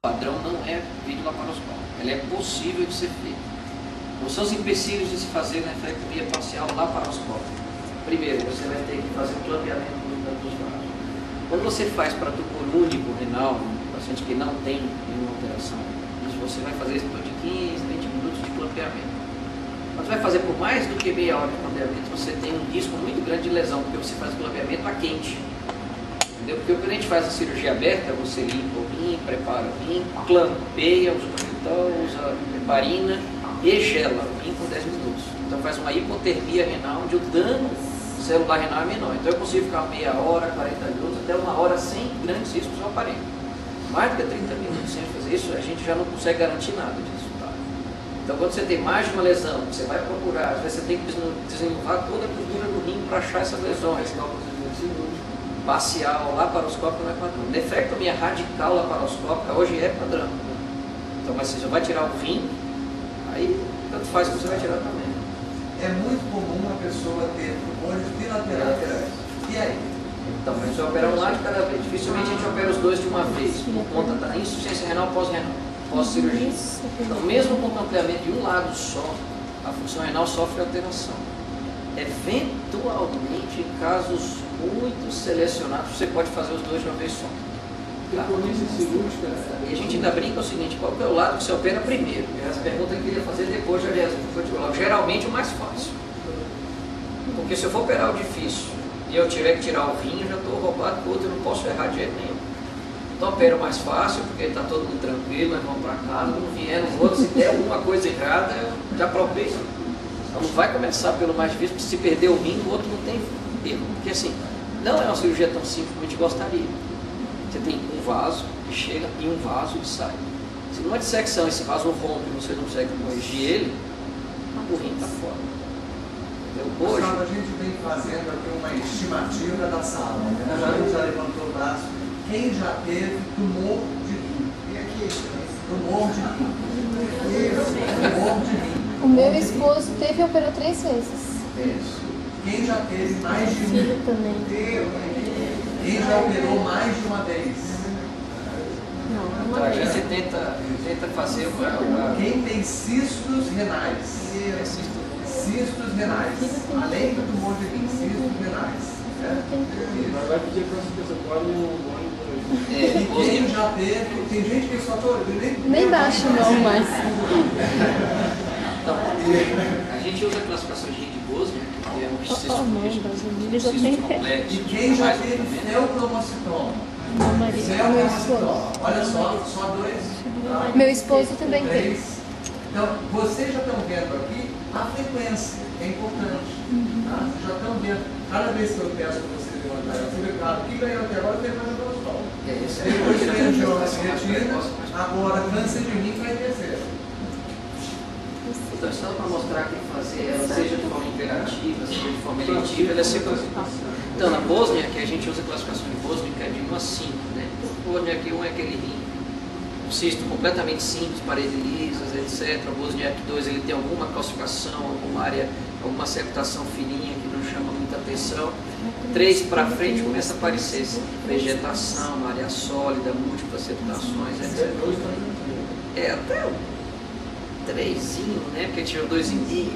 padrão não é videolaparoscópica. Ela é possível de ser feita. Quais são os empecilhos de se fazer na nefrectomia parcial laparoscópica? Primeiro, você vai ter que fazer o clampeamento dos vasos. Quando você faz para tumor único renal, um paciente que não tem nenhuma alteração, você vai fazer isso de 15, 20 minutos de clampeamento. Quando você vai fazer por mais do que meia hora de clampeamento, você tem um risco muito grande de lesão, porque você faz o clampeamento a quente. Entendeu? Porque quando a gente faz a cirurgia aberta, você limpa o rim, prepara o rim, clampeia, usa protetor, usa heparina e gela o rim por 10 minutos. Então faz uma hipotermia renal, onde o dano celular renal é menor. Então eu consigo ficar meia hora, 40 minutos, até uma hora sem grandes riscos ao aparelho. Mais do que 30 minutos sem fazer isso, a gente já não consegue garantir nada disso. Tá? Então quando você tem mais de uma lesão, você vai procurar, às vezes você tem que desenvolver toda a cultura do rim para achar essas lesões. Parcial, laparoscópica não é padrão. Nefrectomia radical laparoscópica hoje é padrão. Então, mas você já vai tirar o rim, aí tanto faz que você vai tirar também. É muito comum a pessoa ter tumores bilaterais. E aí? Então, a gente vai operar um lado de cada vez. Dificilmente a gente opera os dois de uma vez, por conta da insuficiência renal pós-renal, pós-cirurgia. Então, mesmo com clampeamento de um lado só, a função renal sofre alteração. Eventualmente, em casos muito selecionados, você pode fazer os dois de uma vez só. Tá? E a gente ainda brinca o seguinte: qual é o lado que você opera primeiro? Essa pergunta eu queria fazer depois de aliás, geralmente o mais fácil. Porque se eu for operar o difícil e eu tiver que tirar o rim, eu já estou roubado com o outro, eu não posso errar de jeito nenhum. Então opero mais fácil, porque está todo mundo tranquilo, nós vamos para casa, não vieram os outros, se der alguma coisa errada, eu já provei. Então não vai começar pelo mais difícil, porque se perder o rim, o outro não tem erro. Porque assim, não é uma cirurgia tão simples como a gente gostaria. Você tem um vaso que chega e um vaso que sai. Se numa dissecção esse vaso rompe e você não consegue corrigir ele, o rim está fora. Entendeu? Hoje, a gente vem fazendo aqui uma estimativa da sala. Né? Já levantou o braço. Quem já teve tumor de rim? E aqui? Tumor de rim. Tumor de rim. O meu esposo teve e operou 3 vezes. Isso. Quem já teve mais de Filho também. Quem já operou mais de uma vez? Não, então, uma a vez. gente tenta fazer uma... Quem tem cistos renais? Cistos renais. Além do tumor de rim, cistos renais. Mas vai pedir para essa pessoa pode e quem já teve, tem gente que só tô, Nem baixo não, mas... Então, a gente usa a classificação de rim de Bosnia, que é um cisto eles já têm complexo. E quem já teve feocromocitoma? Maria, meu esposo. Olha só 2. Tá? Meu esposo também tem. 3. Então, vocês já estão vendo aqui a frequência, é importante. Tá? Vocês já estão vendo. Cada vez que eu peço para vocês levantarem, você vê, claro, o que ganhou até agora tem mais o sol. Depois tem angioma retina, agora câncer de rim vai terceiro. Então, só para mostrar que fazer ela, seja de forma imperativa, seja de forma eletiva, ela é sequência. Então, na Bosnia, que a gente usa a classificação de Bosnia, que é de 1 a 5, né? O Bosniak 1 é aquele rim, um cisto completamente simples, paredes lisas, etc. O Bosniak 2, ele tem alguma calcificação, alguma área, alguma septação fininha que não chama muita atenção. 3 para frente começa a aparecer vegetação, uma área sólida, múltiplas septações, etc. É, até o 3, né? Porque tirou 2,5,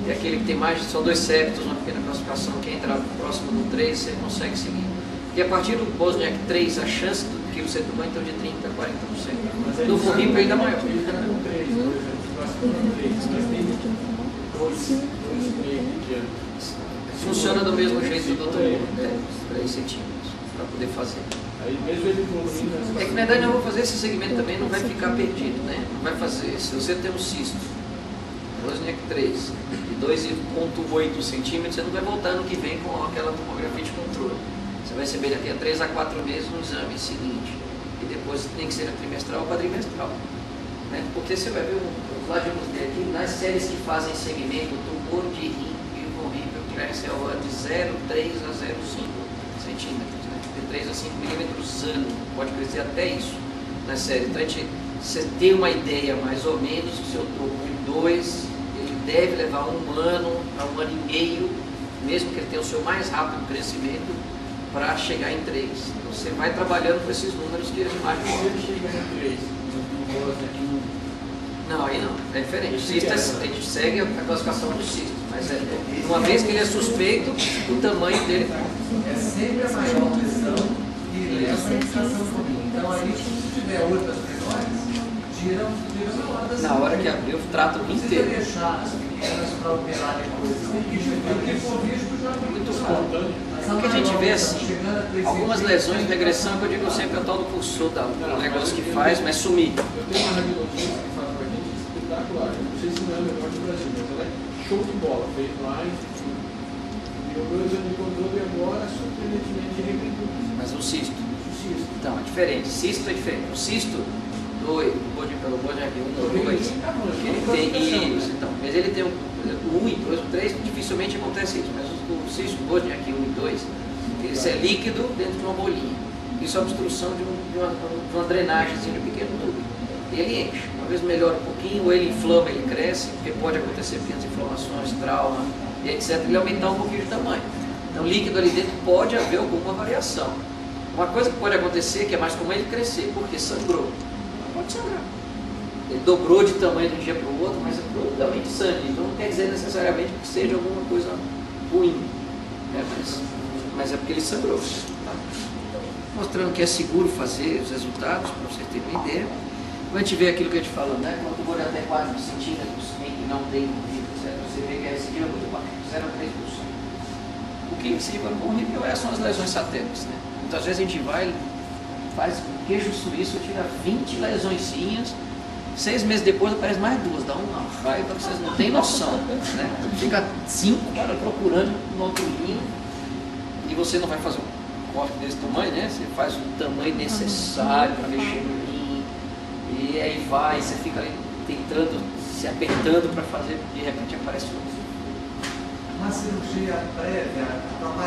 e aquele que tem mais, são 2 septos, uma pequena classificação, que entra próximo do 3, você consegue seguir. E a partir do Bosniak 3, a chance que você tomar então de 30% a 40%. Do Vorrip ainda maior. Funciona do mesmo jeito do doutor, 3 centímetros, para poder fazer. É que na verdade eu vou fazer esse segmento também, não vai ficar perdido, né? Não vai fazer. Se você tem um cisto, Bosniak 3, de 2,8 centímetros, você não vai voltar ano que vem com aquela tomografia de controle. Você vai receber daqui a 3 a 4 meses no exame seguinte. E depois tem que ser trimestral ou quadrimestral. Né? Porque você vai ver, lá de aqui, nas séries que fazem segmento, tumor de rim e horrível, cresce ao ano de 0,3 a 0,5 centímetros. Né? De 3 a 5 milímetros ano. Pode crescer até isso nas séries. Então, você tem uma ideia mais ou menos que o seu tumor 2, ele deve levar 1 ano a 1 ano e meio, mesmo que ele tenha o seu mais rápido crescimento, para chegar em 3. Então, você vai trabalhando com esses números que a imagem mostra. Chega em 3. Não, aí não, é diferente. Cisto, a gente segue a classificação do cisto, mas uma vez que ele é suspeito, o tamanho dele é sempre a maior lesão que leva à indicação do rim. Então aí, se tiver outras menores, tira na hora que abriu, trata o rim inteiro. Não precisa deixar as pequenas para operar depois. Muito raro. O que a gente vê assim, algumas lesões de regressão, que eu digo sempre, é o tal do cursor, o negócio que faz, mas sumir. Eu tenho uma radiologista que faz pra gente espetacular. Eu não sei se não é o melhor do Brasil, mas ela é show de bola, feito lá e o meu exame de controle agora surpreendentemente regrediu. Mas o cisto. Então, é diferente. Cisto é diferente. O cisto, o Bojack 1 ou 2, ele tem isso, então, mas ele tem o 1 e 2, o 3, dificilmente acontece isso, mas o cisto, o Bojack 1 e 2, isso é líquido dentro de uma bolinha. Isso é obstrução de uma drenagem de um pequeno núcleo. E ele enche. Uma vez melhora um pouquinho, ou ele inflama, ele cresce, porque pode acontecer pequenas inflamações, trauma, e etc. Ele aumentar um pouquinho de tamanho. Então, líquido ali dentro pode haver alguma variação. Uma coisa que pode acontecer, que é mais comum, é ele crescer, porque sangrou. Pode sangrar. Ele dobrou de tamanho de um dia para o outro, mas é totalmente sangue. Então não quer dizer necessariamente que seja alguma coisa ruim. Mas é porque ele sangrou. Tá? Mostrando que é seguro fazer os resultados, para você ter uma ideia. Quando a gente vê aquilo que a gente falou, né? Quando o olho até 4 centímetros, em que não tem horrível, você vê que a recidiva é muito baixa, 0 a 3%. O que recidiva horrível são as lesões satélicas. Né? Muitas vezes a gente vai, faz um queixo suíço, tira 20 lesõezinhas, 6 meses depois aparece mais 2, dá uma raiva que vocês não têm noção. Né? Fica 5 para procurando no outro rim e você não vai fazer um corte desse tamanho, né? Você faz o tamanho necessário para mexer no rim e aí vai, você fica ali tentando, se apertando para fazer, de repente aparece outro. Uma cirurgia prévia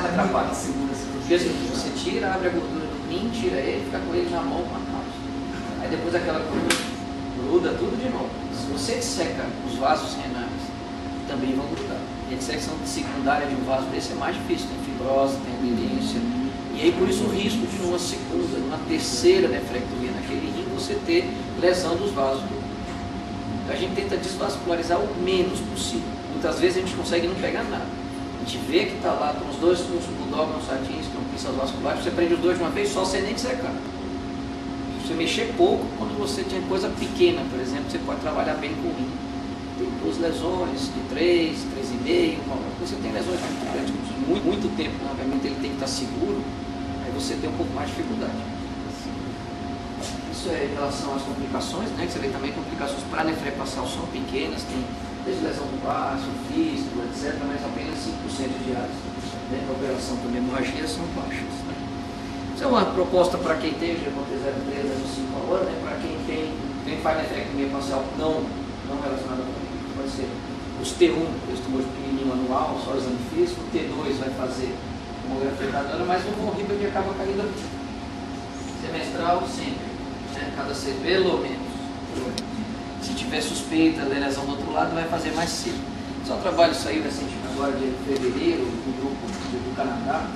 atrapalha muito a segunda cirurgia. Porque assim, você tira, abre a gordura do rim, tira ele, fica com ele na mão com a calça. Aí depois aquela gordura gruda tudo de novo. Se você seca os vasos renais, também vão grudar. E a dissecção secundária de um vaso desse é mais difícil, tem fibrose, tem aderência. E aí por isso o risco de numa segunda, numa terceira nefrectomia naquele rim, você ter lesão dos vasos do rim. Então a gente tenta desvascularizar o menos possível. Muitas vezes a gente consegue não pegar nada. A gente vê que está lá com os dois dógmos satins, que são pinças vasculares, você prende os dois de uma vez só sem nem secar. Se você mexer pouco, quando você tem coisa pequena, por exemplo, você pode trabalhar bem com o rim. Tem 2 lesões, de 3, 3,5, você tem lesões muito grandes, muito tempo, obviamente ele tem que estar seguro, aí você tem um pouco mais de dificuldade. Isso é em relação às complicações, né? Que você vê também complicações para nefrepassal são pequenas, tem desde lesão do braço, fístula, etc., mas apenas 5% de áreas dentro da operação por hemorragia são baixas. Né? Isso é uma proposta para quem tem GMT-03 no 5 a hora, né? Para quem faz nefrectomia parcial não relacionada com isso, pode ser os T1, esse tumor pequenininho anual, só exame físico, o T2 vai fazer tomografia cada ano, mas o von Hippel acaba caindo semestral sempre, né? Cada 6, pelo menos. Se tiver suspeita da lesão do outro lado, vai fazer mais cedo. Só um trabalho saiu recentemente agora de fevereiro, do grupo do Canadá,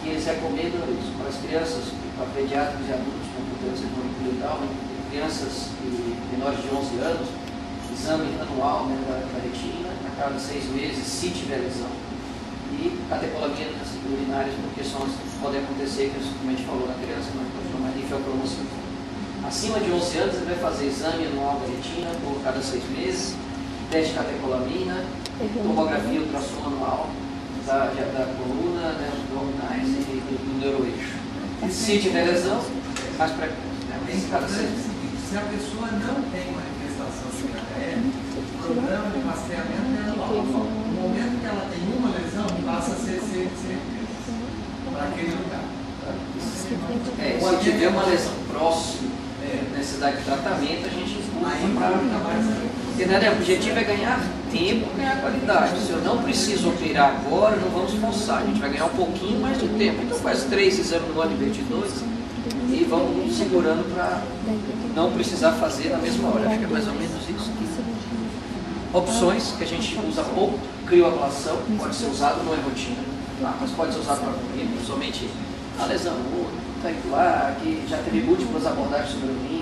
que eles recomendam isso para as crianças, para pediatras e adultos com câncer coloretal, crianças menores de 11 anos, exame anual, né, da retina, a cada 6 meses, se tiver lesão, e catecolaminas urinárias, porque podem acontecer, como a gente falou na criança, mas pode chamar de feocromocitoma. Acima de 11 anos, ele vai fazer exame anual da retina por cada 6 meses, teste de catecolamina, tomografia ultrassom anual da coluna, né, abdominais e do neuroeixo. Se tiver lesão, mais precoce. Né? Cada 6 meses. Se a pessoa não tem manifestação de HL, o programa de rastreamento é anual. No momento que ela tem uma lesão, passa a ser para aquele lugar. Se tiver uma lesão próxima, necessidade de tratamento, a gente usa para... Porque né, o objetivo é ganhar tempo, ganhar qualidade. Se eu não preciso operar agora, não vamos forçar. A gente vai ganhar um pouquinho mais de tempo. Então faz 3 exames no ano em vez de 2 e vamos segurando para não precisar fazer na mesma hora. Acho que é mais ou menos isso. Opções que a gente usa pouco, crioablação, pode ser usado, não é rotina. Tá, mas pode ser usado para dormir, principalmente a lesão, que já teve múltiplas abordagens sobre o rim,